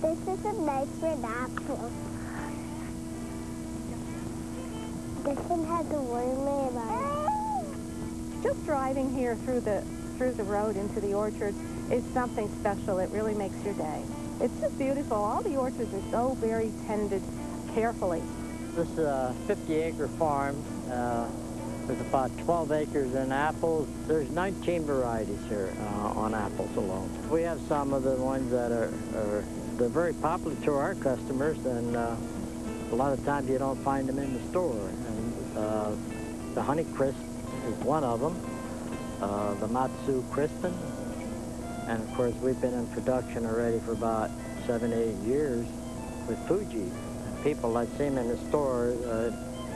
This is a nice red apple. This one has a worm on it. Just driving here through the road into the orchard is something special. It really makes your day. It's just beautiful. All the orchards are so very tended carefully. This is a 50-acre farm. There's about 12 acres in apples. There's 19 varieties here on apples alone. We have some of the ones that they're very popular to our customers, and a lot of times you don't find them in the store. And the Honeycrisp is one of them, the Matsu Crispin, and of course we've been in production already for about 7, 8 years with Fuji. People that see them in the store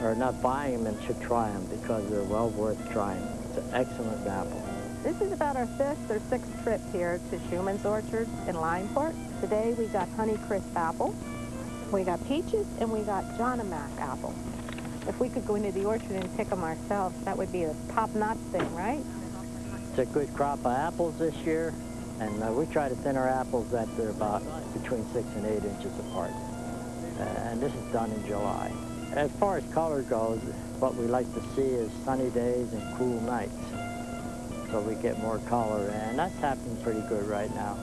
are not buying them and should try them because they're well worth trying. It's an excellent apple. This is about our 5th or 6th trip here to Shuman's Orchard in Limeport. Today we got Honeycrisp apple, we got peaches, and we got John O'Mac apple. If we could go into the orchard and pick them ourselves, that would be a top-notch thing, right? It's a good crop of apples this year, and we try to thin our apples that they're about between 6 and 8 inches apart. And this is done in July. As far as color goes, what we like to see is sunny days and cool nights, so we get more color, and that's happening pretty good right now.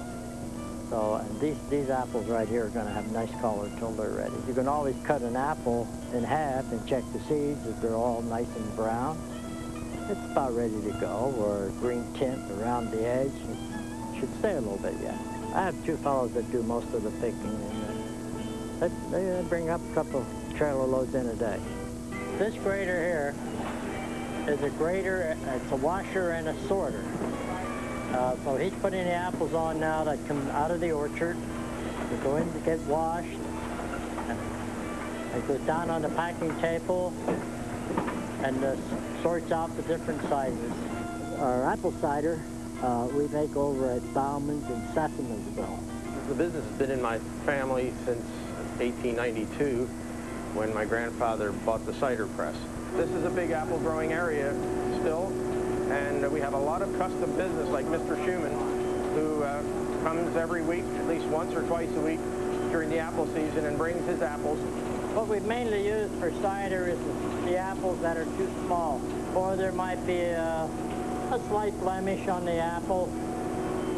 So, and these apples right here are going to have nice color until they're ready. You can always cut an apple in half and check the seeds if they're all nice and brown. It's about ready to go, or a green tint around the edge. It should stay a little bit yet. I have 2 fellows that do most of the picking, and they bring up a couple trailer loads in a day. This grater here is a grater, it's a washer and a sorter. So he's putting the apples on now that come out of the orchard. They go in to get washed. And it goes down on the packing table and sorts out the different sizes. Our apple cider we make over at Bauman's in Sessimansville. The business has been in my family since 1892 when my grandfather bought the cider press. This is a big apple growing area still, and we have a lot of custom business like Mr. Shuman, who comes every week, at least once or twice a week during the apple season, and brings his apples. What we mainly use for cider is the apples that are too small, or there might be a slight blemish on the apple,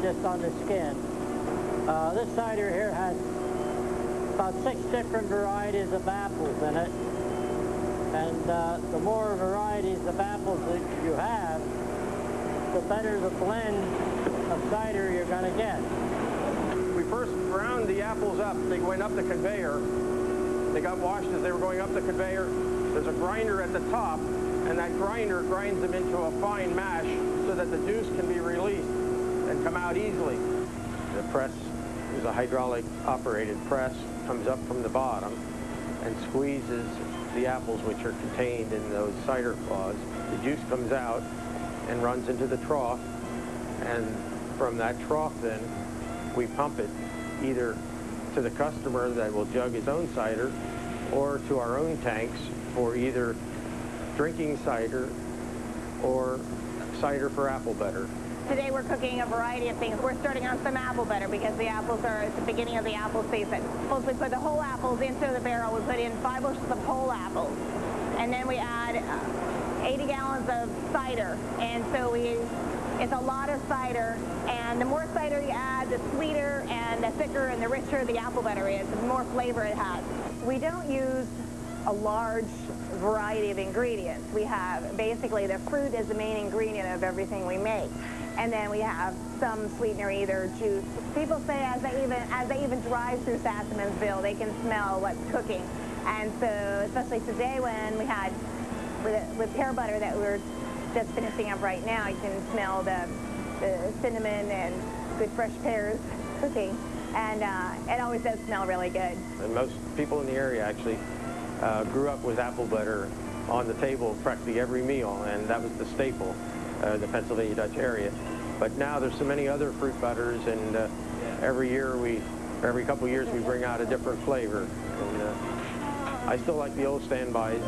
just on the skin. This cider here has about 6 different varieties of apples in it, and the more varieties of apples that you have, the better the blend of cider you're going to get. We first ground the apples up. They went up the conveyor. They got washed as they were going up the conveyor. There's a grinder at the top, and that grinder grinds them into a fine mash so that the juice can be released and come out easily. The press is a hydraulic operated press, comes up from the bottom and squeezes the apples which are contained in those cider cloths. The juice comes out and runs into the trough, and from that trough then we pump it either to the customer that will jug his own cider or to our own tanks for either drinking cider or cider for apple butter. Today we're cooking a variety of things. We're starting on some apple butter because the apples are at the beginning of the apple season. Once we put the whole apples into the barrel, we put in 5 bushels of whole apples. And then we add 80 gallons of cider. And so it's a lot of cider. And the more cider you add, the sweeter and the thicker and the richer the apple butter is, the more flavor it has. We don't use a large variety of ingredients. We have basically the fruit is the main ingredient of everything we make. And then we have some sweetener, either juice. People say as they even drive through Sessimansville, they can smell what's cooking. And so, especially today when we had, with pear butter that we're just finishing up right now, you can smell the cinnamon and good fresh pears cooking. And it always does smell really good. And most people in the area actually grew up with apple butter on the table practically every meal, and that was the staple. The Pennsylvania Dutch area. But now there's so many other fruit butters, and every couple of years we bring out a different flavor. And I still like the old standbys.